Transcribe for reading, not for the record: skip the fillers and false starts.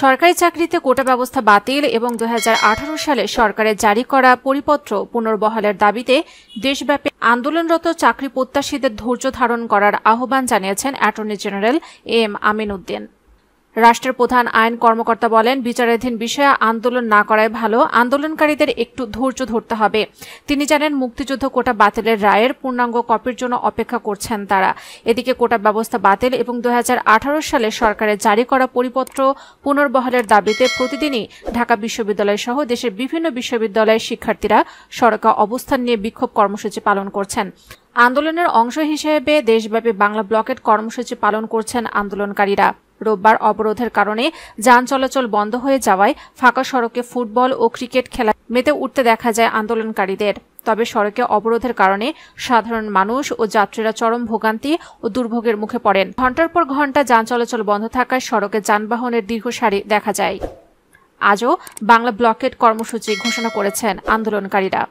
সরকারি চাকরিতে কোটা ব্যবস্থা বাতিল এবং 2018 সালে সরকারের জারি করা পরিপত্র পুনর্বহালের দাবিতে দেশব্যাপী আন্দোলনরত চাকরি প্রত্যাশীদের ধৈর্য ধারণ করার আহ্বান জানিয়েছেন attorney general M Amin Uddin. রাষ্ট্রের প্রধান আইন কর্মকর্তা বলেন, বিচারাধীন বিষয়ে আন্দোলন না করাই ভালো, আন্দোলনকারীদের একটু ধৈর্য ধরতে হবে। তিনি জানেন, মুক্তিযুদ্ধ কোটা বাতিলের রায়ের পূর্ণাঙ্গ কপির জন্য অপেক্ষা করছেন তারা। এদিকে কোটা ব্যবস্থা বাতিল এবং 2018 সালে সরকারের জারি করা পরিপত্র পুনর্বহালের দাবিতে প্রতিদিনই ঢাকা বিশ্ববিদ্যালয় সহ দেশের বিভিন্ন বিশ্ববিদ্যালয়ের শিক্ষার্থীরা সড়কে অবস্থান নিয়ে বিক্ষোভ কর্মসূচি পালন করছেন। আন্দোলনের অংশ হিসেবে দেশব্যাপী বাংলা ব্লকেট কর্মসূচি পালন করছেন আন্দোলনকারীরা। রোববার অবরোধের কারণে যান চলাচল বন্ধ হয়ে যাওয়ায় ফাঁকা সড়কে ফুটবল ও ক্রিকেট খেলা মেতে উঠতে দেখা যায় আন্দোলনকারীদের। তবে সড়কে অবরোধের কারণে সাধারণ মানুষ ও যাত্রীরা চরম ভোগান্তি ও দুর্ভোগের মুখে পড়েন। ঘণ্টার পর ঘণ্টা যান চলাচল বন্ধ থাকায় সড়কে যানবাহনের দীর্ঘ সারি দেখা যায়। আজও বাংলা ব্লকেট কর্মসূচি ঘোষণা করেছেন আন্দোলনকারীরা।